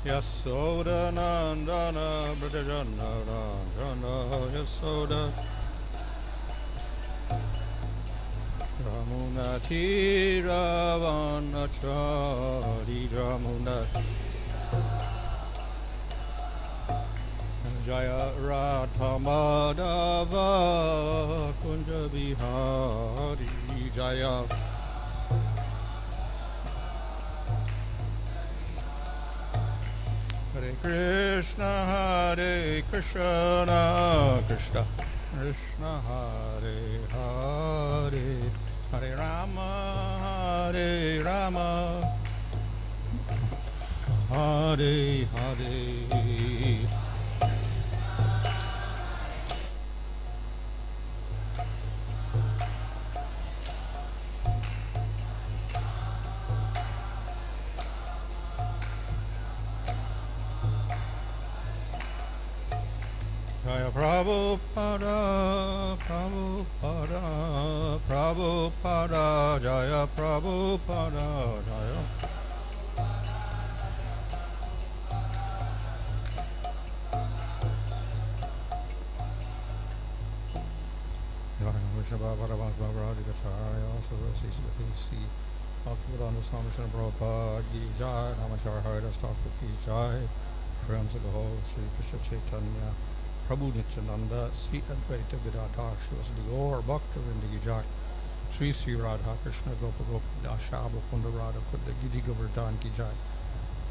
Yasoda nandana brajana rajana yasoda Ramunati ravanachari Ramunati Jaya Radha Madhava Kunja Bihari Jaya Hare Krishna Krishna Krishna Hare Hare Hare Rama Hare Hare Jaya Prabhupada, Prabhupada, Prabhupada, Jaya Prabhupada, Jaya. Jaya Vishvabharavan Bhavarajika Saraya, Sarasi Svatisi, Bhaktivedanta Swami Srila Prabhupada, Ki Jai, Namachar Haridas Thakur Ki Jai, Friends of the whole Sri Krishna Chaitanya, Prabhu Nityananda, Sri Advaita Gadadhar, Shivasadi Gaur, Bhaktivinoda Ki Jai, Sri Sri Radha Krishna Gopa Gopa Dashaba Kunda Radha Kunda Giri Govardhan Ki Jai,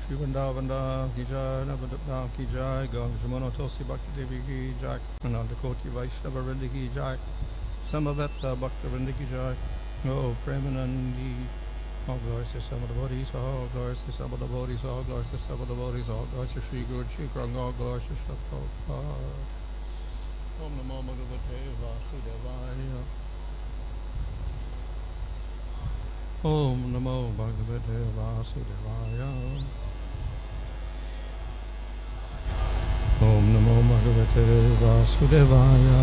Shri Vrindavana Ki Jai, Navadipnam Ki Jai, Ganga Jamuna Tulsi Bhakti Devi Ki Jai, Ananda Koti Vaishnava Vrinda Ki Jai, Samaveta Bhaktivinoda Ki Jai, Oh Premanandi, all glories to some of the bodies, all glories to some of the bodies, all glories to some of the bodies, all glories to Sri Guru Chikrang, all glories to Sri Prabhupada. Om Namo Bhagavate Vasudevaya. Om Namo Bhagavate Vasudevaya. Om Namo Bhagavate Vasudevaya.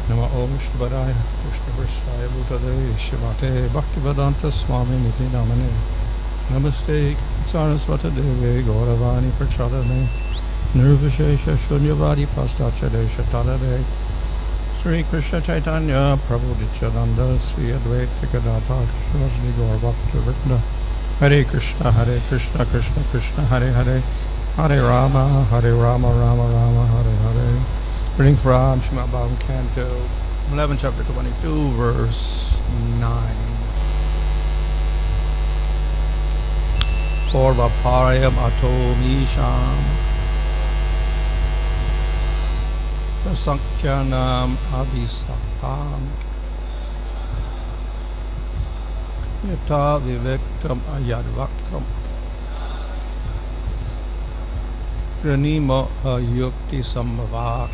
Nama Om Shivadaya, Krishna Vrishaya Bhutale, Shivate, Bhaktivedanta Swami Niti Namane, Namaste, Saraswata Devi, Gauravani Prachadane, Nirvishesha Shunyavadi Pastachade Shatadade, Sri Krishna Chaitanya, Prabhu Nityananda, Sri Advaita Gadadhar, Shivasadi Gaur Bhaktivedanta, Hare Krishna, Krishna Krishna, Hare Hare, Hare Rama, Rama Rama, Hare Hare. Reading from Srimad Bhagavatam Canto 11, chapter 22, verse 9. Paurvāparyam amīṣām prasaṅkhyānam abhīpsatām yathā viviktaṁ yad-vaktram gṛhṇīmo yukti-sambhavāt.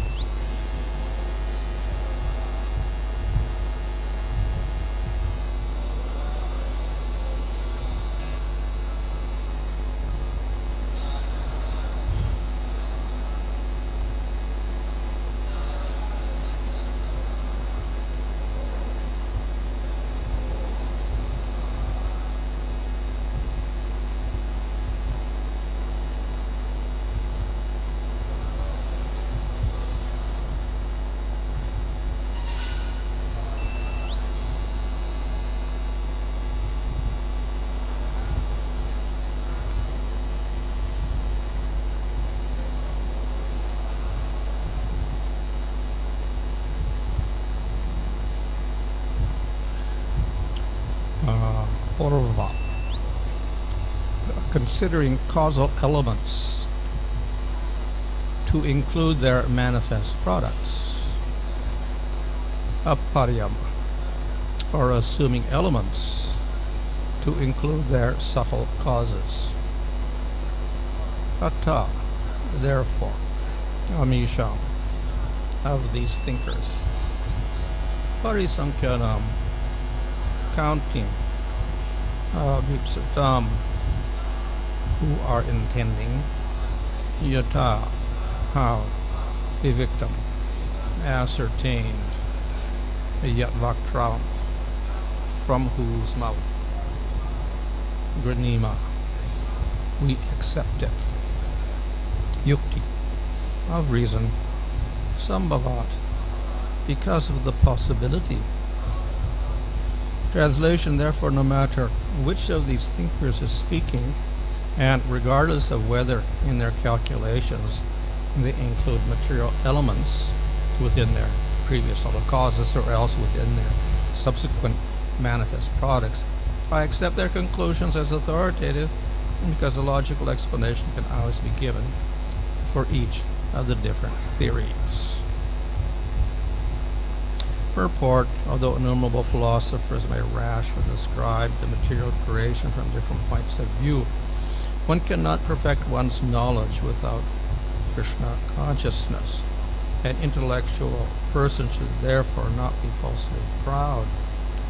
Paurva, considering causal elements to include their manifest products. Aparyam, or assuming elements to include their subtle causes. Ataḥ, therefore, amīṣām, of these thinkers. Prasaṅkhyānam, counting. Abhīpsatām, who are intending. Yathā, how. Viviktam, ascertained. Yat-vaktram, from whose mouth. gṛhṇīmaḥ. We accept it. Yukti, of reason. Sambhavāt, because of the possibility. Translation, therefore, no matter which of these thinkers is speaking, and regardless of whether in their calculations they include material elements within their previous sort of causes or else within their subsequent manifest products, I accept their conclusions as authoritative because a logical explanation can always be given for each of the different theories. Purport, although innumerable philosophers may rashly describe the material creation from different points of view, one cannot perfect one's knowledge without Krishna consciousness. An intellectual person should therefore not be falsely proud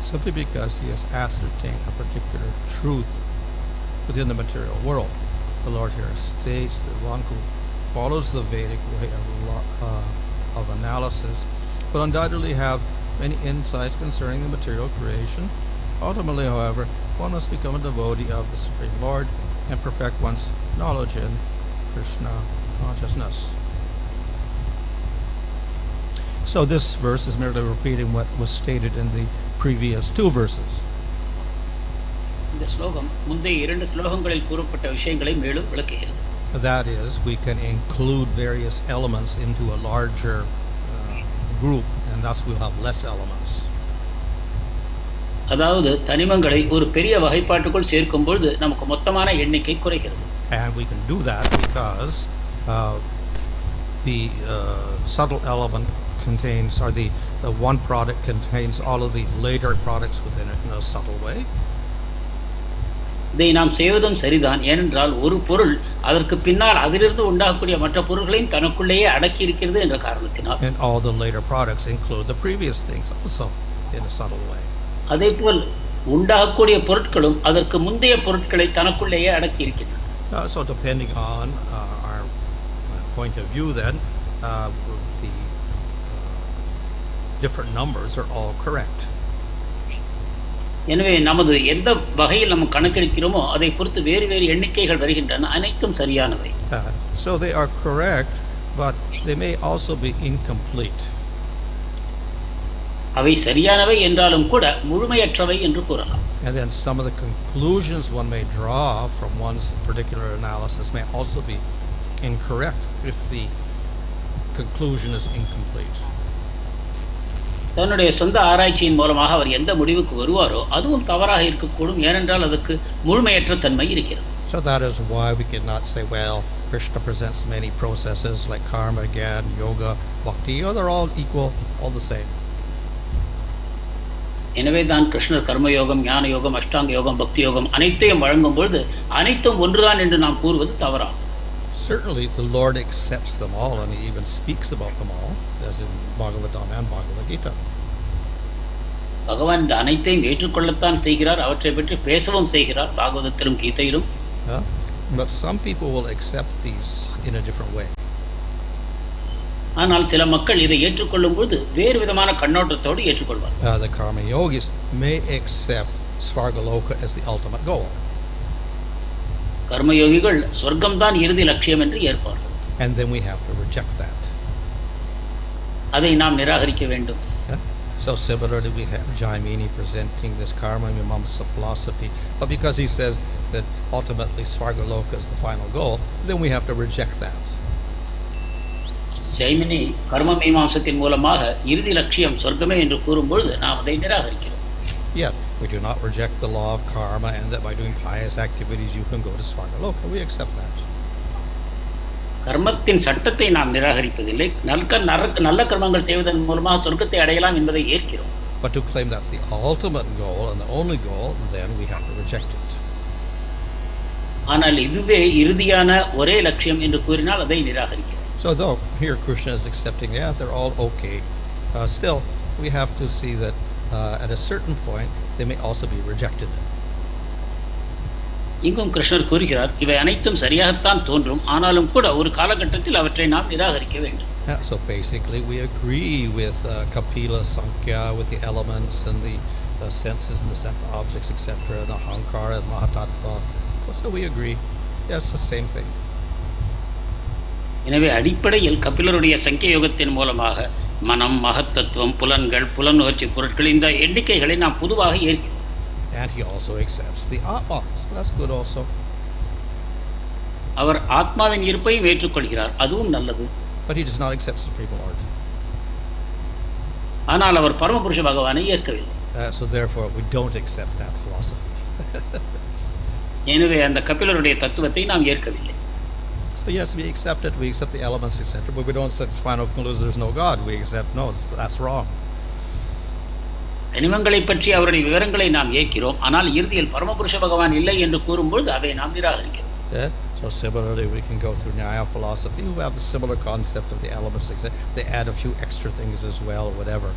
simply because he has ascertained a particular truth within the material world. The Lord here states that one who follows the Vedic way of analysis will undoubtedly have many insights concerning the material creation. Ultimately, however, one must become a devotee of the Supreme Lord and perfect one's knowledge in Krishna consciousness. So this verse is merely repeating what was stated in the previous two verses. இந்த ஸ்லோகம் முந்தைய இரண்டு ஸ்லோகங்களில் கூறப்பட்ட விஷயங்களை மேலும் விளக்குகிறது. That is, we can include various elements into a larger group, and thus we'll have less elements. அதாவது தனிமங்களை ஒரு பெரிய வகைப்பாட்டுக்குள் சேர்க்கும் பொழுது நமக்கு மொத்தமான எண்ணிக்கை குறைகிறது. And we can do that because the subtle element contains, or the one product contains all of the later products within it in a subtle way. இதை நாம் செய்வதும் சரிதான். ஏனென்றால் ஒரு பொருள் அதற்கு பின்னால் அதிலிருந்து உண்டாகக்கூடிய மற்ற பொருள்களையும் தனக்குள்ளேயே அடக்கி இருக்கிறது என்ற காரணத்தினால். And all the later products include the previous things also in a subtle way. அதேபோல் உண்டாகக்கூடிய பொருட்களும் அதற்கு முந்தைய பொருட்களை தனக்குள்ளேயே அடக்கி இருக்கின்றன. So depending on our point of view, then the different numbers are all correct. எனவே நமது எந்த வகையில் நம்ம கணக்கெடுக்கிறோமோ அதை பொறுத்து வேறு வேறு எண்ணிக்கைகள் வருகின்றன. அனைத்தும் சரியானவை. So they are correct, but they may also be incomplete. அவை சரியானவை என்றாலும் கூட முழுமையற்றவை என்று கூறலாம். And then some of the conclusions one may draw from one's particular analysis may also be incorrect if the conclusion is incomplete. தன்னுடைய சொந்த ஆராய்ச்சியின் மூலமாக அவர் எந்த முடிவுக்கு வருவாரோ அதுவும் தவறாக இருக்கக்கூடும். ஏனென்றால் அதற்கு முழுமையற்ற தன்மை இருக்கிறது. So that is why we cannot say, well, Krishna presents many processes like karma, jnana, yoga, bhakti. Oh, they're all equal, all the same. எனவே தான் கிருஷ்ணர் கர்மயோகம், ஞான யோகம், அஷ்டாங்க யோகம், பக்தி யோகம் அனைத்தையும் வழங்கும் பொழுது அனைத்தும் ஒன்றுதான் என்று நாம் கூறுவது தவறாகும். Certainly the Lord accepts them all, and he even speaks about them all, as in Bhagavatam and Bhagavad Gita. பகவான் இந்த அனைத்தையும் ஏற்றுக்கொள்ளத்தான் செய்கிறார், அவற்றை பற்றி பேசவும் செய்கிறார் பாகவதத்திலும் கீதையிலும். But some people will accept these in a different way. ஆனால் சில மக்கள் இதை ஏற்றுக்கொள்ளும் பொழுது வேறு விதமான கண்ணோட்டத்தோடு ஏற்றுக்கொள்வார். The karma yogis may accept Svargaloka as the ultimate goal. கர்மயோகிகள் சொர்க்கம்தான் இறுதி லட்சியம் என்று ஏற்பார்கள். And then we have to reject that. அதை நாம் நிராகரிக்க வேண்டும். So similarly we have Jaimini presenting this karma mīṣāṁ philosophy, but because he says that ultimately Svargaloka is the final goal, then we have to reject that. Jaimini கர்ம மீமாம்சத்தின் மூலமாக இறுதி லட்சியம் சொர்க்கமே என்று கூறும்பொழுது நாம் அதை நிராகரிக்கிறோம். Yet we do not reject the law of karma and that by doing pious activities you can go to Svargaloka. We accept that. கர்மத்தின் சட்டத்தை நாம் நிராகரிப்பதில்லை. நல்ல கர்மங்கள் செய்வதன் மூலமாக சொர்க்கத்தை அடையலாம் என்பதை ஏற்கிறோம். But to claim that's the ultimate goal and the only goal, then we have to reject it. ஆனால் இதுவே இறுதியான ஒரே லட்சியம் என்று கூறினால் அதை நிராகரிக்கிறோம். So though here Krishna is accepting, yeah, they're all okay, still we have to see that at a certain point they may also be rejected. இங்கும் கிருஷ்ணர் கூறுகிறார், இவை அனைத்தும் சரியாகத்தான் தோன்றும், ஆனாலும் கூட ஒரு காலகட்டத்தில் அவற்றை நாம் நிராகரிக்க வேண்டும். Yeah, so basically we agree with Kapila Sankhya, with the elements and the senses and the sense objects, etc., the ahankara and mahatattva. So we agree. Yeah, it's the same thing. எனவே அடிப்படையில் கபிலருடைய சங்கிய யோகத்தின் மூலமாக மனம், மகத்தத்துவம், புலன்கள், புலனுணர்ச்சி பொருட்கள் இந்த எண்ணிக்கைகளை நாம் பொதுவாக ஏற்கிறோம். And he also accepts the atma. So that's good also. அவர் ஆத்மாவின் இருப்பையும் ஏற்றுக்கொள்கிறார், அதுவும் நல்லது. But he does not accept Supreme Lord. ஆனால் அவர் பரமபுருஷ பகவானை ஏற்கவில்லை. So therefore we don't accept that philosophy. எனவே அந்த கபிலருடைய தத்துவத்தை நாம் ஏற்கவில்லை. So yes, we accept it, we accept the elements, etc., but we don't accept the final conclusion there's no God. We accept, no, that's wrong. தனிமங்களை பற்றி அவருடைய விவரங்களை நாம் ஏற்கிறோம், ஆனால் இறுதியில் பரமபுருஷ பகவான் இல்லை என்று கூறும்போது அதை நாம் நிராகரிக்கிறோம். Yeah. So similarly, we can go through Nyaya philosophy who have a similar concept of the elements, etc. They add a few extra things as well, whatever.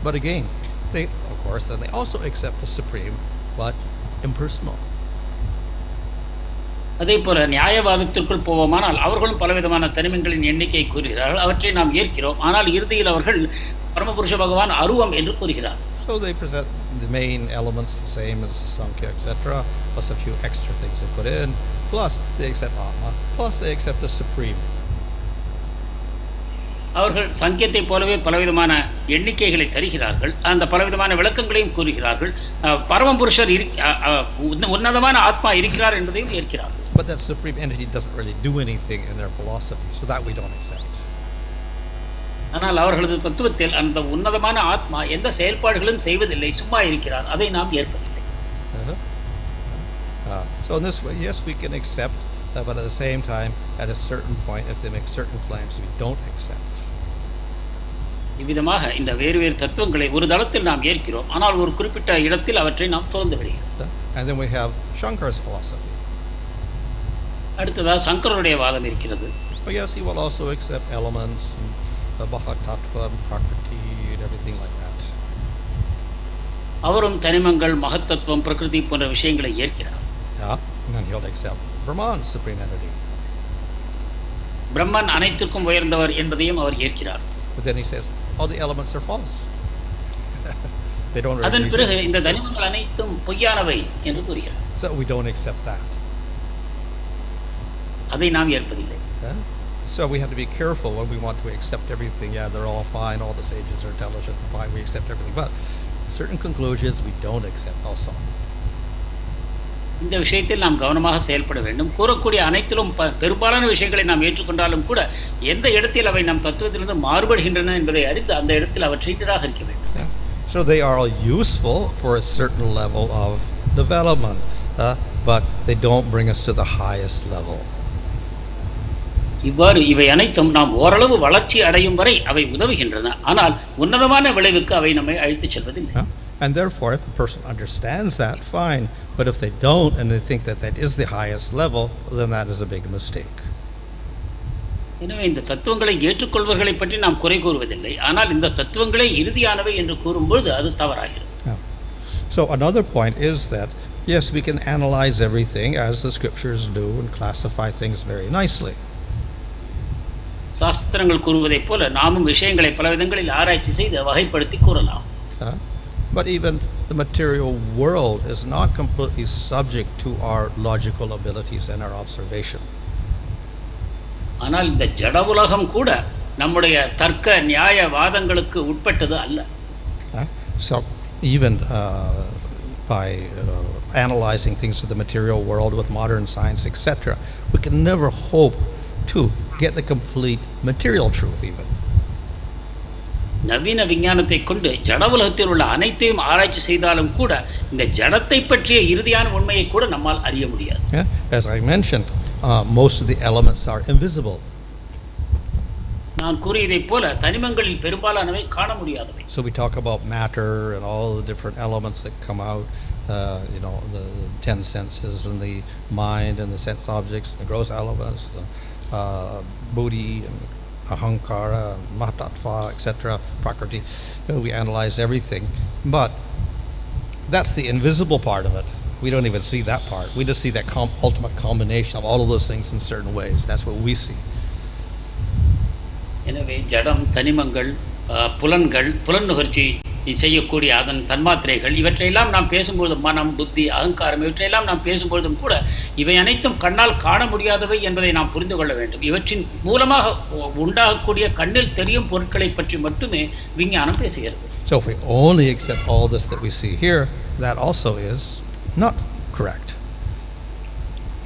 But again, they, of course, then they also accept the Supreme, but impersonal. அதே போல நியாயவாதத்திற்குள் போவோமானால் அவர்களும் பலவிதமான தனிமங்களின் எண்ணிக்கையை கூறுகிறார்கள், அவற்றை நாம் ஏற்கிறோம், ஆனால் இறுதியில் அவர்கள் பரமபுருஷ பகவான் அருவம் என்று கூறுகிறார். So they present the main elements the same as Sankhya, etc., plus a few extra things they put in, plus they accept Atma, plus they accept the Supreme. அவர்கள் சங்கியத்தை போலவே பலவிதமான எண்ணிக்கைகளை தருகிறார்கள், அந்த பலவிதமான விளக்கங்களையும் கூறுகிறார்கள், பரமபுருஷர் உன்னதமான ஆத்மா இருக்கிறார் என்பதையும் ஏற்கிறார்கள். But that Supreme entity doesn't really do anything in their philosophy, so that we don't accept. ஆனால் அவர்களது தத்துவத்தில் அந்த உன்னதமான ஆத்மா எந்த செயல்பாடுகளும் செய்வதில்லை, சும்மா இருக்கிறார், அதை நாம் ஏற்பதில்லை. So in this way, yes, we can accept, but at the same time, at a certain point, if they make certain claims, we don't accept. இவ்விதமாக இந்த வேறு வேறு தத்துவங்களை ஒரு தளத்தில் நாம் ஏற்கிறோம், ஆனால் ஒரு குறிப்பிட்ட இடத்தில் அவற்றை நாம் துறந்து விடுகிறோம். And then we have Shankara's philosophy. அடுத்ததாக சங்கரருடைய வாதம் இருக்கிறது. Oh yes, he will also accept elements and Mahatattva, Prakriti, and everything like that. அவரும் தனிமங்கள், மகத்தத்துவம், பிரகிருதி போன்ற விஷயங்களை ஏற்கிறார். Yeah, and then he'll accept Brahman, supreme entity. பிரம்மன் அனைத்துக்கும் உயர்ந்தவர் என்பதையும் அவர் ஏற்கிறார். But then he says, all the elements are false. They don't really அதன் பிறகு இந்த தனிமங்கள் அனைத்தும் பொய்யானவை என்று கூறுகிறார். So we don't accept that. அதை நாம் ஏற்பதில்லை. So we have to be careful when we want to accept everything. Yeah, they're all fine, all the sages are intelligent, fine, we accept everything. But certain conclusions we don't accept also. இந்த விஷயத்தில் நாம் கவனமாக செயல்பட வேண்டும். கூறக்கூடிய அனைத்திலும் பெரும்பாலான விஷயங்களை நாம் ஏற்றுக்கொண்டாலும் கூட எந்த இடத்தில் அவை நம் தத்துவத்திலிருந்து மாறுபடுகின்றன என்பதை அறிந்து அந்த இடத்தில் அவற்றை நிராகரிக்க வேண்டும். So they are all useful for a certain level of development, but they don't bring us to the highest level. இவ்வாறு இவை அனைத்தும் நாம் ஓரளவு வளர்ச்சி அடையும் வரை அவை உதவுகின்றன, ஆனால் உன்னதமான விளைவுக்கு அவை நம்மை அழைத்துச் செல்வதில்லை. And therefore, if a person understands that, fine. But if they don't and they think that that is the highest level, then that is a big mistake. எனவே இந்த தத்துவங்களை ஏற்றுக்கொள்வர்களை பற்றி நாம் குறை கூறுவதில்லை, ஆனால் இந்த தத்துவங்களே இறுதியானவை என்று கூறும்போது அது தவறாகிறது. So another point is that yes, we can analyze everything as the scriptures do and classify things very nicely. சாஸ்திரங்கள் கூறுவதைப் போல நாமும் விஷயங்களை பல விதங்களில் ஆராய்ச்சி செய்து வகைப்படுத்தி கூறலாம். But even the material world is not completely subject to our logical abilities and our observation. ஆனால் இந்த ஜட உலகம் கூட நம்முடைய தர்க்க நியாய வாதங்களுக்கு உட்பட்டது அல்ல. So even by analyzing things of the material world with modern science, etc., we can never hope to get the complete material truth even. நவீன விஞ்ஞானத்தை கொண்டு ஜட உலகத்தில் உள்ள அனைத்தையும் ஆராய்ச்சி செய்தாலும் கூட இந்த ஜடத்தை பற்றிய இறுதியான உண்மையை கூட நம்மால் அறிய முடியாது. As I mentioned, most of the elements are invisible. நான் கூறியதைப் போல தனிமங்களில் பெரும்பாலானவை காண முடியாதவை. So we talk about matter and all the different elements that come out, the 10 senses and the mind and the sense objects, the gross elements, buddhi and ahankara, mahatattva, etc., prakriti. We analyze everything, but that's the invisible part of it. We don't even see that part. We just see that ultimate combination of all of those things in certain ways. That's what we see. எனவே ஜடம், தனிமங்கள், புலன்கள், புலன் நுகர்ச்சி செய்யக்கூடிய அதன் தன்மாத்திரைகள், இவற்றையெல்லாம் நாம் பேசும்பொழுதும் மனம், புத்தி, அகங்காரம் இவற்றையெல்லாம் நாம் பேசும்பொழுதும் கூட இவை அனைத்தும் கண்ணால் காண முடியாதவை என்பதை நாம் புரிந்து கொள்ள வேண்டும். இவற்றின் மூலமாக உண்டாகக்கூடிய கண்ணில் தெரியும் பொருட்களை பற்றி மட்டுமே விஞ்ஞானம் பேசுகிறது. So if we only accept all this that we see here, that also is not correct.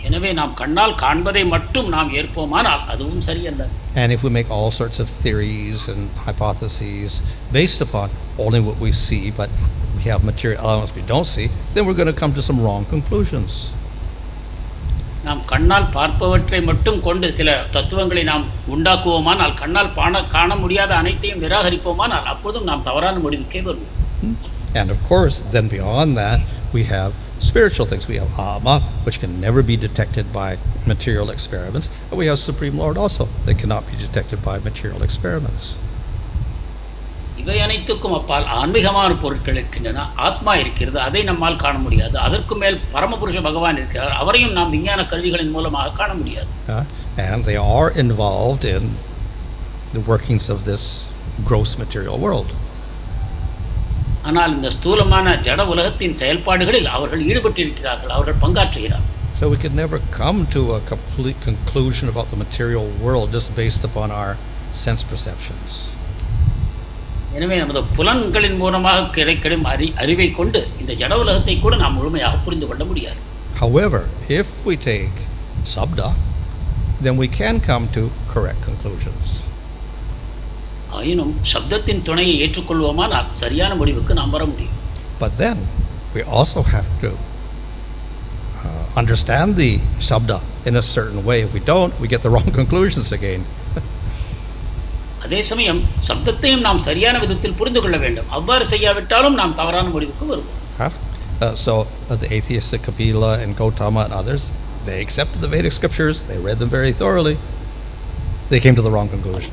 எனவே நாம் கண்ணால் காண்பதை மட்டும் நாம் ஏற்போமானால் அதுவும் சரியல்ல. And if we make all sorts of theories and hypotheses based upon only what we see, but we have material elements we don't see, then we're going to come to some wrong conclusions. நாம் கண்ணால் பார்ப்பவற்றை மட்டும் கொண்டு சில தத்துவங்களை நாம் உண்டாக்குவோமானால், கண்ணால் காண முடியாத அனைத்தையும் நிராகரிப்போமானால் அப்போதும் நாம் தவறான முடிவுக்கே வருவோம். And of course, then beyond that, we have spiritual things. We have Atma, which can never be detected by material experiments. And we have Supreme Lord also, that cannot be detected by material experiments. இவை அனைத்துக்கும் அப்பால் ஆன்மீகமான பொருட்கள் இருக்கின்றன. ஆத்மா இருக்கிறது, அதை நம்மால் காண முடியாது. அதற்கு மேல் பரமபுருஷ பகவான் இருக்கிறார், அவரையும் நாம் விஞ்ஞான கருவிகளின் மூலமாக காண முடியாது. And they are involved in the workings of this gross material world. ஆனால் இந்த ஸ்தூலமான ஜட உலகத்தின் செயல்பாடுகளில் அவர்கள் ஈடுபட்டிருக்கிறார்கள், அவர்கள் பங்காற்றுகிறார்கள். So we could never come to a complete conclusion about the material world just based upon our sense perceptions. எனவே நமது புலன்களின் மூலமாக கிடைக்கும் அறிவை கொண்டு இந்த ஜட உலகத்தை கூட நாம் முழுமையாக புரிந்து கொள்ள முடியாது. However, if we take sabda, then we can come to correct conclusions. ஆயினும் சப்தத்தின் துணையை ஏற்றுக்கொள்வோமானால் சரியான முடிவுக்கு நாம் வர முடியும். But then we also have to understand the sabda in a certain way. If we don't, we get the wrong conclusions again. அதே சமயம் சப்தத்தையும் நாம் சரியான விதத்தில் புரிந்து கொள்ள வேண்டும். அவ்வாறு செய்யாவிட்டாலும் நாம் தவறான முடிவுக்கு வருவோம். So the atheists, Kapila and Gautama and others, they accepted the Vedic scriptures, they read them very thoroughly, they came to the wrong conclusion.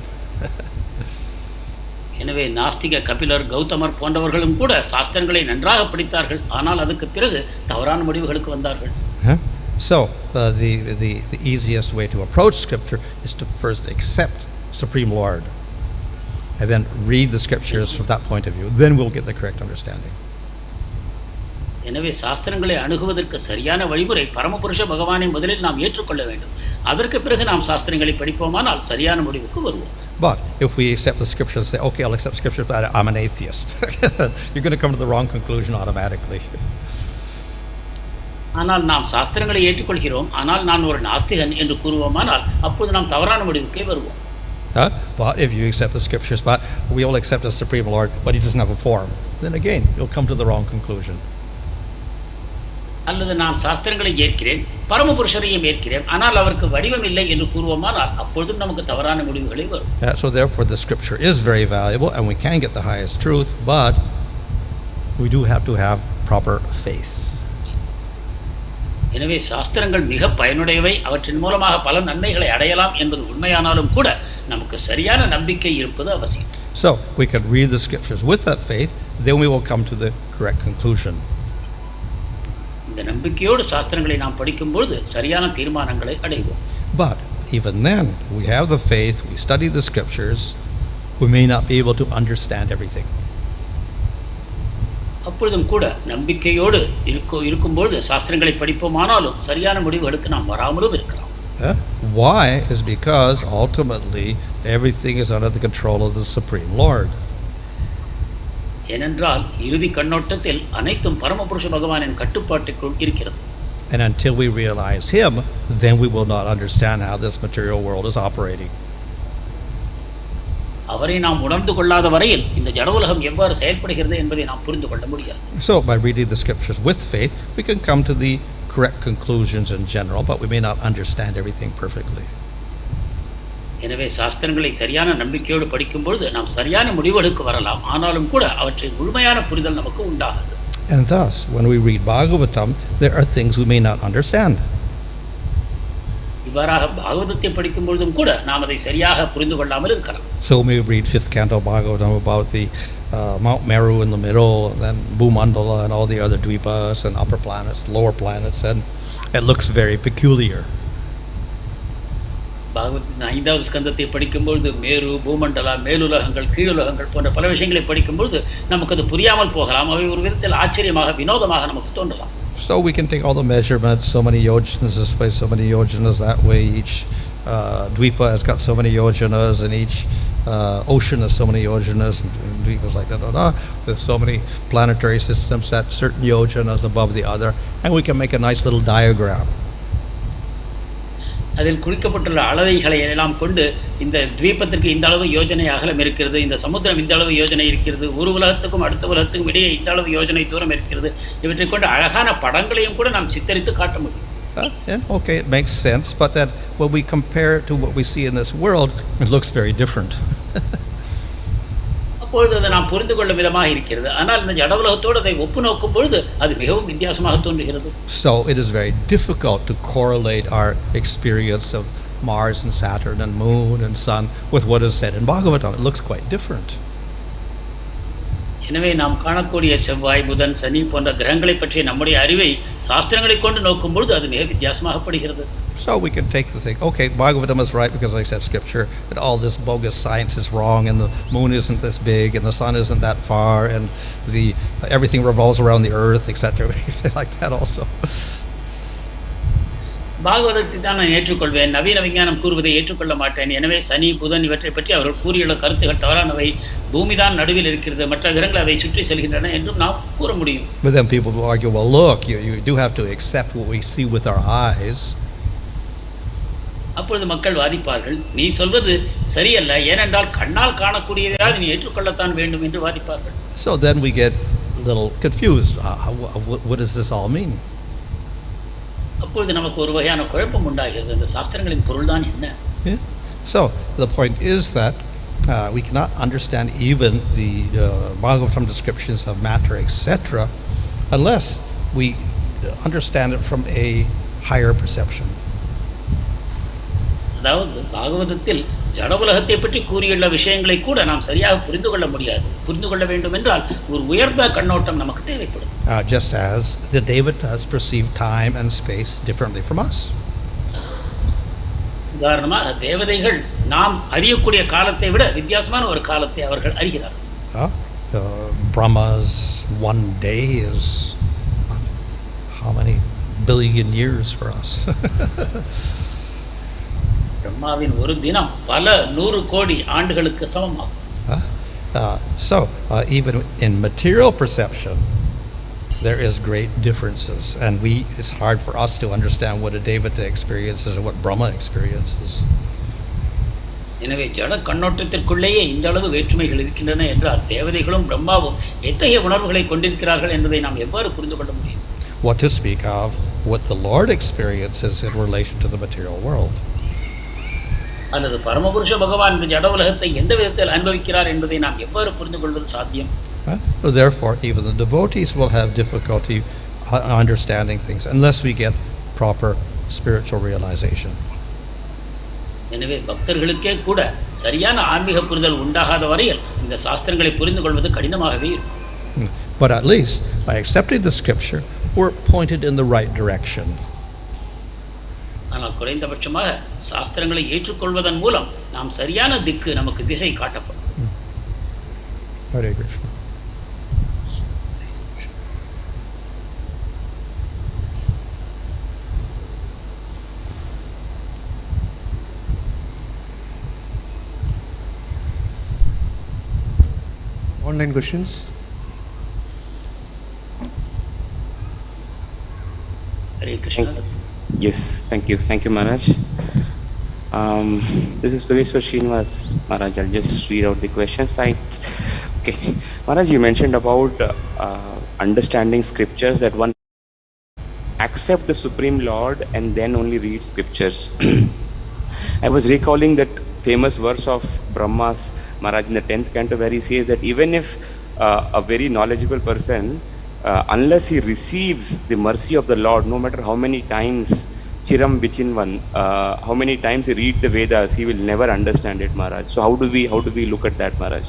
எனவே நாஸ்திக கபிலர், கௌதமர் போன்றவர்களும் கூட சாஸ்திரங்களை நன்றாக படித்தார்கள், ஆனால் அதுக்கு பிறகு தவறான முடிவுகளுக்கு வந்தார்கள். So the easiest way to approach scripture is to first accept Supreme Lord and then read the scriptures from that point of view. Then we'll get the correct understanding. எனவே சாஸ்திரங்களை அணுகுவதற்கு சரியான வழிமுறை பரமபுருஷ பகவானை முதலில் நாம் ஏற்றுக்கொள்ள வேண்டும். அதற்கு பிறகு நாம் சாஸ்திரங்களை படிப்போமானால் சரியான முடிவுக்கு வருவோம். But if we accept the scriptures and say, okay, I'll accept scriptures, but I'm an atheist, you're going to come to the wrong conclusion automatically. ஆனால் நாம் சாஸ்திரங்களை ஏற்றுக்கொள்கிறோம், ஆனால் நான் ஒரு நாஸ்திகன் என்று கூறுவோமானால் அப்போது நாம் தவறான முடிவுக்கே வருவோம். But if you accept the scriptures, but we all accept the Supreme Lord, but he doesn't have a form, then again, you'll come to the wrong conclusion. அல்லது நான் சாஸ்திரங்களை ஏற்கிறேன், பரமபுருஷரையும் ஏற்கிறேன், ஆனால் அவருக்கு வடிவம் இல்லை என்று கூறுவோமானால் அப்பொழுதும் நமக்கு தவறான முடிவுகளே வரும். So therefore the scripture is very valuable and we can get the highest truth, but we do have to have proper faith. எனவே சாஸ்திரங்கள் மிக பயனுடையவை, அவற்றின் மூலமாக பல நன்மைகளை அடையலாம் என்பது உண்மையானாலும் கூட நமக்கு சரியான நம்பிக்கை இருப்பது அவசியம். So we can read the scriptures with that faith, then we will come to the correct conclusion. இந்த நம்பிக்கையோடு சாஸ்திரங்களை நாம் படிக்கும்போது சரியான தீர்மானங்களை அடைவோம். But even then, we have the faith, we study the scriptures, we may not be able to understand everything. அப்பொழுதும் கூட நம்பிக்கையோடு இருக்கும்போது சாஸ்திரங்களை படிப்போமானாலும் சரியான முடிவுகளுக்கு நாம் வராமலும் இருக்கலாம். Why? Is because ultimately everything is under the control of the Supreme Lord. ஏனென்றால் இறுதி கண்ணோட்டத்தில் அனைத்தும் பரமபுருஷ பகவானின் கட்டுப்பாட்டுக்குள் இருக்கிறது. And until we realize him, then we will not understand how this material world is operating. அவரை நாம் உணர்ந்து கொள்ளாத வரையில் இந்த ஜட உலகம் எவ்வாறு செயல்படுகிறது என்பதை நாம் புரிந்து கொள்ள முடியாது. So by reading the scriptures with faith, we can come to the correct conclusions in general, but we may not understand everything perfectly. எனவே சாஸ்திரங்களை சரியான நம்பிக்கையோடு படிக்கும்பொழுது நாம் சரியான முடிவுகளுக்கு வரலாம், ஆனாலும் கூட அவற்றை முழுமையான புரிதல் நமக்கு உண்டாகாது. And thus, when we read Bhagavatam, there are things we may not understand. இவ்வாறாக பாகவதத்தை படிக்கும் பொழுதும் கூட நாம் அதை சரியாக புரிந்து கொள்ளாமல் இருக்கலாம். So we read 5th canto Bhagavatam about the Mount Meru in the middle, and then Bhumandala and all the other dvipas and upper planets, lower planets, and it looks very peculiar. பாகவத்தின் 5வது ஸ்கந்தத்தை படிக்கும்பொழுது மேரு, பூமண்டலா, மேலுலகங்கள், கீழுலகங்கள் போன்ற பல விஷயங்களை படிக்கும்பொழுது நமக்கு அது புரியாமல் போகலாம். அவை ஒரு விதத்தில் ஆச்சரியமாக, வினோதமாக நமக்கு தோன்றலாம். So we can take all the measurements, so many yojanas this way, so many yojanas that way. Each dvipa has got so many yojanas, and each ocean has so many yojanas, and dvipas like that. There's so many planetary systems that certain yojanas above the other, and we can make a nice little diagram. அதில் குறிக்கப்பட்டுள்ள அளவைகளை எல்லாம் கொண்டு இந்த த்வீபத்திற்கு இந்த அளவு யோஜனை அகலம் இருக்கிறது, இந்த சமுத்திரம் இந்த அளவு யோஜனை இருக்கிறது, ஒரு உலகத்துக்கும் அடுத்த உலகத்துக்கும் இடையே இந்த அளவு யோஜனை தூரம் இருக்கிறது, இவற்றை கொண்டு அழகான படங்களையும் கூட நாம் சித்தரித்து காட்ட முடியும். Okay, it makes sense, but then when we compare it to what we see in this world, it looks very different. அப்பொழுது அதை நாம் புரிந்து கொள்ளும் விதமாக இருக்கிறது. ஆனால் இந்த ஜட உலகத்தோடு அதை ஒப்பு நோக்கும் பொழுது அது மிகவும் வித்தியாசமாக தோன்றுகிறது. So it is very difficult to correlate our experience of Mars and Saturn and Moon and Sun with what is said in Bhagavatam. It looks quite different. எனவே நாம் காணக்கூடிய செவ்வாய், புதன், சனி போன்ற கிரகங்களை பற்றிய நம்முடைய அறிவை சாஸ்திரங்களை கொண்டு நோக்கும் பொழுது அது மிக வித்தியாசமாகப்படுகிறது. So we can take the thing, okay, Bhagavatam is right because I said scripture, that all this bogus science is wrong, and the moon isn't this big, and the sun isn't that far, and everything revolves around the earth, etc. We say like that also. பாகவதத்தை தான் நான் ஏற்றுக்கொள்வேன், நவீன விஞ்ஞானம் கூறுவதை ஏற்றுக்கொள்ள மாட்டேன். எனவே சனி, புதன் இவற்றை பற்றி அவர்கள் கூறியுள்ள கருத்துகள் தவறானவை, பூமிதான் நடுவில் இருக்கிறது, மற்ற கிரகங்கள் அதை சுற்றி செல்கின்றன என்றும் நாம் கூற முடியும். But then people will argue, well look, you do have to accept what we see with our eyes. அப்பொழுது மக்கள் வாதிப்பார்கள், நீ சொல்வது சரியல்ல, ஏனென்றால் கண்ணால் காணக்கூடியதாக நீ ஏற்றுக்கொள்ளத்தான் வேண்டும் என்று வாதிப்பார்கள். So then we get a little confused. What does this all mean? அப்பொழுது நமக்கு ஒரு வகையான குழப்பம் உண்டாகிறது. இந்த சாஸ்திரங்களின் பொருள் தான் என்ன? So the point is that we cannot understand even the Bhagavatam descriptions of matter, etc., unless we understand it from a higher perception. அதாவது பாகவதத்தில் ஜட உலகத்தை பற்றி கூறியுள்ள விஷயங்களை கூட நாம் சரியாக புரிந்து கொள்ள முடியாது. புரிந்து கொள்ள வேண்டும் என்றால் ஒரு உயர்ந்த கண்ணோட்டம் நமக்கு தேவைப்படும். Just as the devatas perceive time and space differently from us. உதாரணமாக தேவதைகள் நாம் அறியக்கூடிய காலத்தை விட வித்தியாசமான ஒரு காலத்தை அவர்கள் அறிகிறார்கள். Brahma's one day is how many billion years for us? பிரம்மாவின் ஒரு தினம் பல 100 கோடி ஆண்டுகளுக்கு சமமாகும். So even in material perception there is great differences, and it's hard for us to understand what a devata experiences and what Brahma experiences. எனவே ஜட கண்ணோட்டத்திற்குள்ளேயே இந்த அளவு வேற்றுமைகள் இருக்கின்றன என்றால் தேவதைகளும் பிரம்மாவும் எத்தகைய உணர்வுகளை கொண்டிருக்கிறார்கள் என்பதை நாம் எவ்வாறு புரிந்து கொள்ள முடியும்? What to speak of what the Lord experiences in relation to the material world. அல்லது பரமபுருஷ பகவான் இந்த ஜட உலகத்தை எந்த விதத்தில் அனுபவிக்கிறார் என்பதை நாம் எவ்வாறு புரிந்து கொள்வது சாத்தியம்? Therefore, even the devotees will have difficulty understanding things unless we get proper spiritual realization. எனவே பக்தர்களுக்கே கூட சரியான ஆன்மீக புரிதல் உண்டாகாத வரையில் இந்த சாஸ்திரங்களை புரிந்து கொள்வது கடினமாகவே இருக்கும். But at least by accepting the scripture, we're pointed in the right direction. ஆனால் குறைந்தபட்சமாக சாஸ்திரங்களை ஏற்றுக்கொள்வதன் மூலம் நாம் சரியான திக்கு நமக்கு திசை காட்டப்படும். Hare Krishna. Online questions? Hare Krishna. Yes, thank you Maharaj. This is Suresh Srinivas Maharaj. I'll just read out the question site. Okay, Maharaj, you mentioned about understanding scriptures, that one accept the Supreme Lord and then only read scriptures. I was recalling that famous verse of Brahma's Maharaj in the 10th canto, where he says that even if a very knowledgeable person, unless he receives the mercy of the Lord, no matter how many times Chiram Vichinvan, how many times he read the Vedas, he will never understand it, Maharaj. So how do we look at that, Maharaj?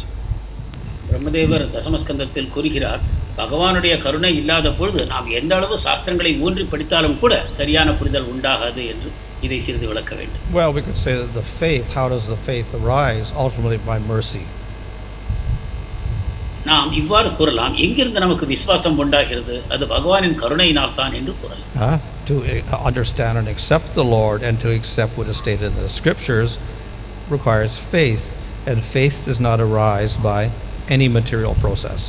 பிரம்மதேவர் தசமஸ்கந்தத்தில் கூறுகிறார், பகவானுடைய கருணை இல்லாத பொழுது நாம் எந்த அளவு சாஸ்திரங்களை ஊன்றி படித்தாலும் கூட சரியான புரிதல் உண்டாகாது என்று. இதை சிறிது விளக்க வேண்டும். Well, we could say that the faith, how does the faith arise? Ultimately by mercy. நாம் இவ்வாறு கூறலாம், எங்கிருந்து நமக்கு விசுவாசம் உண்டாகிறது? அது பகவானின் கருணையினால் தான் என்று கூறலாம். To understand and accept the Lord and to accept what is stated in the scriptures requires faith, and faith does not arise by any material process.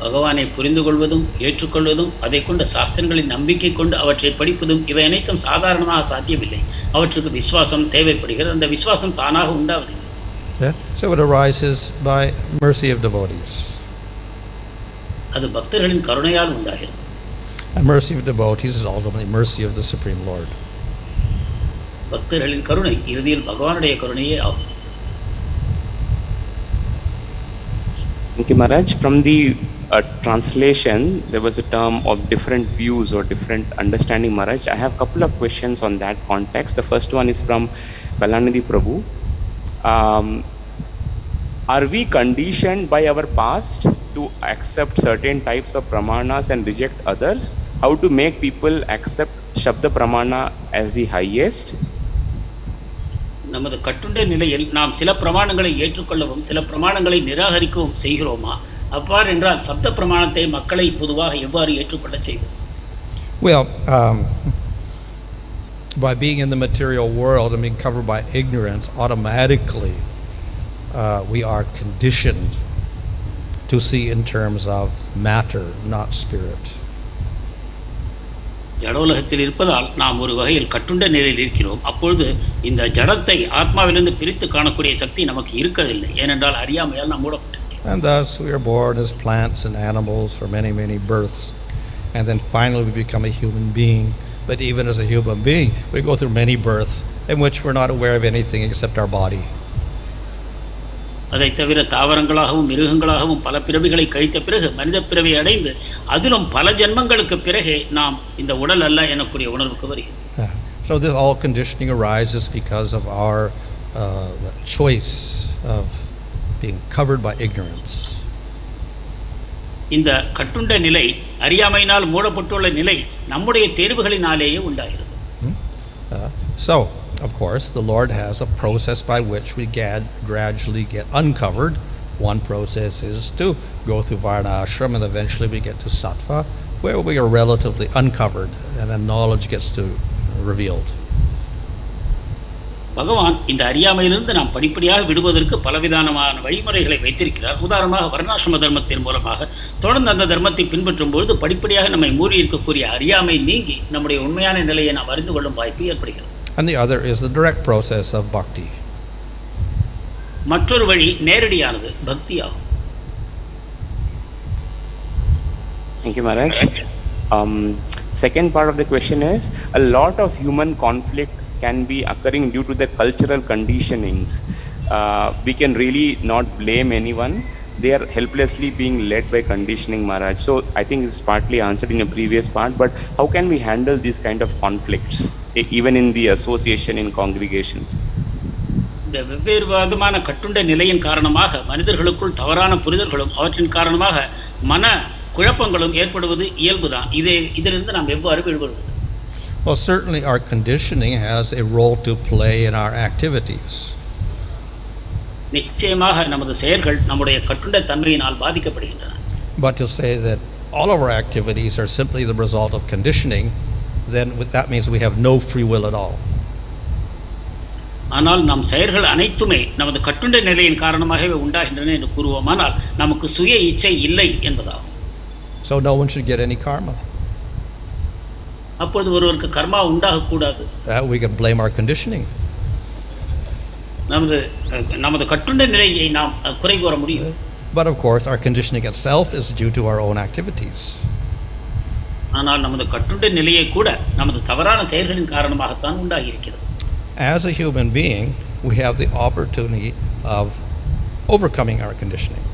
பகவானை புரிந்து கொள்வதும் ஏற்றுக்கொள்வதும் அதை கொண்ட சாஸ்திரங்களின் நம்பிக்கை கொண்டு அவற்றை படிப்பதும் இவை அனைத்தும் சாதாரணமாக சாத்தியமில்லை. அவற்றுக்கு விசுவாசம் தேவைப்படுகிறது. அந்த விசுவாசம் தானாக உண்டாவதில்லை. So it arises by mercy of devotees. அது பக்தர்களின் கருணையால் உண்டாகிறது. And mercy of devotees is ultimately mercy of the Supreme Lord. பக்தர்களின் கருணை இறுதியில் பகவானுடைய கருணையே ஆகும். Thank you, Maharaj. From the translation, there was a term of different views or different understanding, Maharaj. I have a couple of questions on that context. The first one is from Balanidhi Prabhu. Are we conditioned by our past to accept certain types of pramanas and reject others? How to make people accept Shabda Pramana as the highest? நமது கட்டுண்ட நிலையில் நாம் சில பிரமாணங்களை ஏற்றுக்கொள்ளவும் சில பிரமாணங்களை நிராகரிக்கவும் செய்கிறோமா? அவ்வாறு என்றால் சப்த பிரமாணத்தை மக்களை பொதுவாக எவ்வாறு ஏற்றுக்கொள்ள செய்வோம்? Well, by being in the material world and being covered by ignorance, automatically we are conditioned to see in terms of matter, not spirit. ஜடோலகத்தில் இருப்பதால் நாம் ஒரு வகையில் கட்டுண்ட நிலையில் இருக்கிறோம். அப்பொழுது இந்த ஜடத்தை ஆத்மாவிலிருந்து பிரித்து காணக்கூடிய சக்தி நமக்கு இருக்கவில்லை. ஏனென்றால் அறியாமையால் நாம் மூடப்பட்டிருக்கிறோம். And thus we are born as plants and animals for many, many births. And then finally we become a human being. But even as a human being, we go through many births in which we're not aware of anything except our body. அதை தவிர தாவரங்களாகவும் மிருகங்களாகவும் பல பிறவிகளை கழித்த பிறகு மனித பிறவி அடைந்து அதிலும் பல ஜென்மங்களுக்கு பிறகு நாம் இந்த உடல் அல்ல எனக்கூடிய உணர்வுக்கு வருகிறோம். So this all conditioning arises because of our choice of being covered by ignorance. இந்த கட்டுண்ட நிலை அறியாமையினால் மூடப்பட்டுள்ள நிலை நம்முடைய தேர்வுகளினாலேயே உண்டாகிறது. So of course, the Lord has a process by which we gradually get uncovered. One process is to go through varnashram, and eventually we get to sattva, where we are relatively uncovered, and then knowledge gets to revealed. பகவான் இந்த அறியாமையிலிருந்து நாம் படிப்படியாக விடுவதற்கு பலவிதமான வழிமுறைகளை வைத்திருக்கிறார். உதாரணமாக வர்ணாசிரம தர்மத்தின் மூலமாக தொடர்ந்து அந்த தர்மத்தை பின்பற்றும் பொழுது படிப்படியாக நம்மை மூடி இருக்கக்கூடிய அறியாமை நீங்கி நம்முடைய உண்மையான நிலையை நாம் அறிந்து கொள்ளும் வாய்ப்பு ஏற்படுகிறது. And the other is the direct process of bhakti. மற்றொரு வழி நேரடியானது பக்தி ஆகும். Thank you, Maharaj. Second part of the question is, a lot of human conflict can be occurring due to the cultural conditionings. We can really not blame anyone. They are helplessly being led by conditioning, Maharaj. So I think it's partly answered in a previous part, but how can we handle these kind of conflicts, even in the association, in congregations? இந்த வெவ்வேறு விதமான கட்டுண்ட நிலையின் காரணமாக மனிதர்களுக்குள் தவறான புரிதல்களும் அவற்றின் காரணமாக மன குழப்பங்களும் ஏற்படுவது இயல்புதான். இதிலிருந்து நாம் எவ்வாறு விடுபடுவது? Well, certainly our conditioning has a role to play in our activities. நிச்சயமாக நமது செயல்கள் நம்முடைய கட்டுண்ட தன்மையினால் பாதிக்கப்படுகின்றன. But to say that all of our activities are simply the result of conditioning, then that means we have no free will at all. ஆனால் நம் செயல்கள் அனைத்துமே நமது கட்டுண்ட நிலையின் காரணமாகவே உண்டாகின்றன என்று கூறுவோமானால் நமக்கு சுய இச்சை இல்லை என்பதாகும். So no one should get any karma. அப்பொழுது ஒருவருக்கு கர்மா உண்டாகக்கூடாது. We can blame our conditioning. நமது கட்டுண்ட நிலையை நாம் குறை கூற முடியும். But of course our conditioning itself is due to our own activities. ஆனால் நமது கட்டுண்ட நிலையை கூட நமது தவறான செயல்களின் காரணமாகத்தான் உண்டாகி இருக்கிறது. As a human being, we have the opportunity of overcoming our conditioning.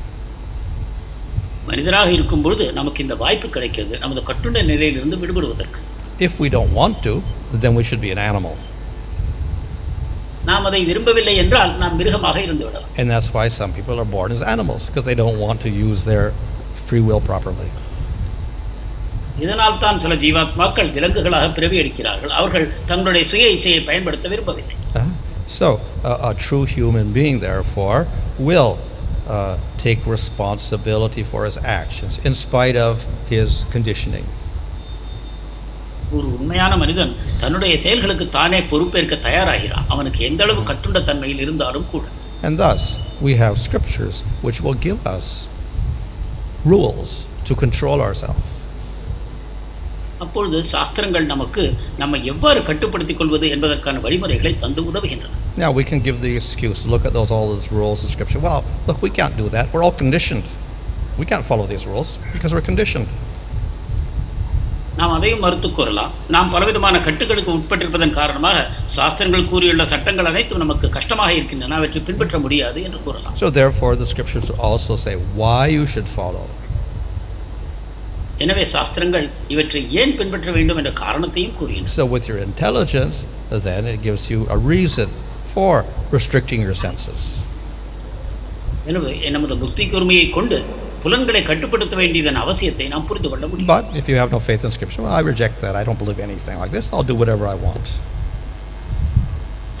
மனிதராக இருக்கும் பொழுது நமக்கு இந்த வாய்ப்பு கிடைக்கிறது நமது கட்டுண்ட நிலையிலிருந்து விடுபடுவதற்கு. If we don't want to, then we should be an animal. நாம் அதை விரும்பவில்லை என்றால் நாம் மிருகமாக இருந்து விடலாம். And that's why some people are born as animals, because they don't want to use their free will properly. இதனால் தான் சில ஜீவாத்மாக்கள் விலங்குகளாக பிறவி எடுக்கிறார்கள். அவர்கள் தங்களுடைய சுய இச்சையை பயன்படுத்த விரும்பவில்லை. So a true human being therefore will take responsibility for his actions in spite of his conditioning. ஒரு உண்மையான மனிதன் தன்னுடைய செயல்களுக்கு தானே பொறுப்பேற்க தயாராகிறான், அவனுக்கு எந்த அளவு கட்டுண்ட தன்மையில் இருந்தாலும் கூட. And thus we have scriptures which will give us rules to control ourselves. அப்பொழுது சாஸ்திரங்கள் நமக்கு நம்ம எவ்வாறு கட்டுப்படுத்திக் கொள்வது என்பதற்கான வழிமுறைகளை தந்து உதவுகின்றன. Now we can give the excuse, look at all those rules in scripture. Well, look, we can't do that. We're all conditioned. We can't follow these rules because we're conditioned. நாம் அதையும் மறுத்து கூறலாம். நாம் பலவிதமான கட்டுகளுக்கு உட்பட்டிருப்பதன் காரணமாக சாஸ்திரங்கள் கூறியுள்ள சட்டங்கள் அனைத்தும் நமக்கு கஷ்டமாக இருக்கின்றன, அவற்றை பின்பற்ற முடியாது என்று கூறலாம். So therefore the scriptures also say why you should follow. எனவே சாஸ்திரங்கள் இவற்றை ஏன் பின்பற்ற வேண்டும் என்ற காரணத்தையும் கூறுகின்றன. So with your intelligence, then it gives you a reason for restricting your senses. எனவே நமது புத்தி கூர்மையை கொண்டு புலன்களை கட்டுப்படுத்த வேண்டியதன் அவசியத்தை நாம் புரிந்து கொள்ள முடியும். But if you have no faith in scripture, well, I reject that. I don't believe anything like this. I'll do whatever I want.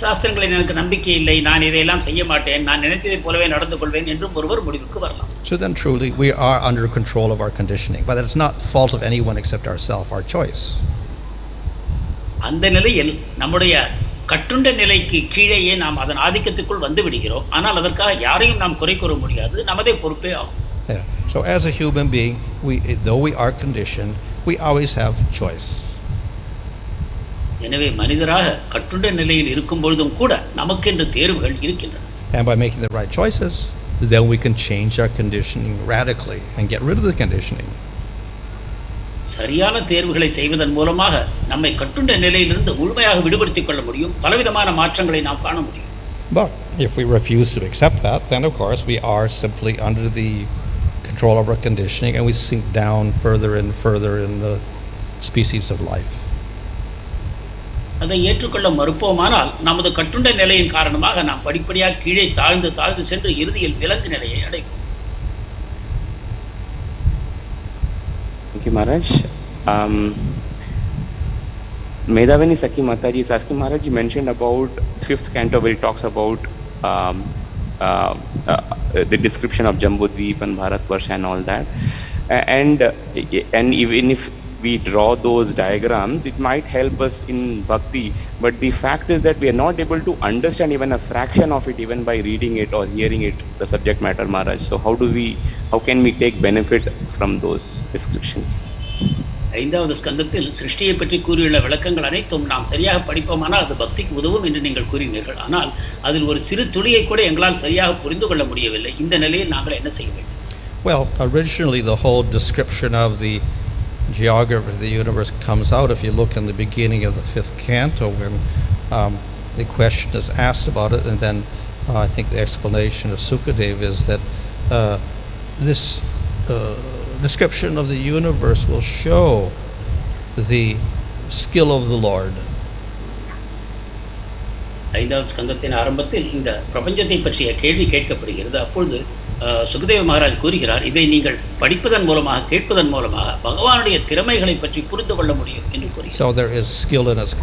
சாஸ்திரங்களில் எனக்கு நம்பிக்கை இல்லை, நான் இதையெல்லாம் செய்ய மாட்டேன், நான் நினைத்ததைப் போலவே நடந்து கொள்வேன் என்றும் ஒருவர் முடிவுக்கு வரலாம். So then truly we are under control of our conditioning, but it's not fault of anyone except ourselves, our choice. அந்த நிலையில் நம்முடைய கட்டுண்ட நிலைக்கு கீழேயே நாம் அதன் ஆதிக்கத்துக்குள் வந்து விடுகிறோம். ஆனால் அதற்காக யாரையும் நாம் குறை கூற முடியாது, நமதே பொறுப்பே ஆகும். Yeah. So as a human being, though we are conditioned, we always have choice. எனவே மனிதராக கட்டுண்ட நிலையில் இருக்கும் பொழுதும் கூட நமக்கென்று தேர்வுகள் இருக்கின்றன. And by making the right choices, then we can change our conditioning radically and get rid of the conditioning. சரியான தேர்வுகளை செய்வதன் மூலமாக நம்மை கட்டுண்ட நிலையிலிருந்து முழுமையாக விடுபடுத்திக் கொள்ள முடியும். பலவிதமான மாற்றங்களை நாம் காண முடியும். But if we refuse to accept that, then of course we are simply under the control of our conditioning and we sink down further and further in the species of life. அதை ஏற்றுக்கொள்ள மறுப்போமானால் நமது கட்டுண்ட நிலையின் காரணமாக நாம் படிப்படியாக கீழே தாழ்ந்து தாழ்ந்து சென்று இறுதியில் விலங்கு நிலையை அடைவோம். Thank you, Maharaj. Medhavani Sakhi Mataji is asking, Maharaj, you mentioned about 5th canto where he talks about the description of Jambudvīpa and Bharatvarsha and all that. And even if we draw those diagrams, it might help us in bhakti, but the fact is that we are not able to understand even a fraction of it even by reading it or hearing it, the subject matter, Maharaj. So how can we take benefit from those descriptions? ஐந்தாவது ஸ்கந்தத்தில் சிருஷ்டியை பற்றி கூறியுள்ள விளக்கங்கள் அனைத்தும் நாம் சரியாக படிப்போமானால் அது பக்திக்கு உதவும் என்று நீங்கள் கூறினீர்கள். ஆனால் அதில் ஒரு சிறு துளியை கூட எங்களால் சரியாக புரிந்து கொள்ள முடியவில்லை. இந்த நிலையில் நாங்கள் என்ன செய்ய வேண்டும்? Well, originally the whole description of the geography of the universe comes out if you look in the beginning of the 5th canto when the question is asked about it, and then I think the explanation of Sukadeva is that this description of the universe will show the skill of the Lord. ஐந்தாவது ஸ்கந்தத்தின் ஆரம்பத்தில் இந்த பிரபஞ்சத்தை பற்றிய கேள்வி கேட்கப்படுகிறது. அப்பொழுது சுகதேவ மகாராஜ் கூறுகிறார், இதை நீங்கள் படிப்பதன் மூலமாக கேட்பதன் மூலமாக பகவானுடைய திறமைகளை பற்றி புரிந்து கொள்ள முடியும் என்று கூறுகிறார். So there is skill in its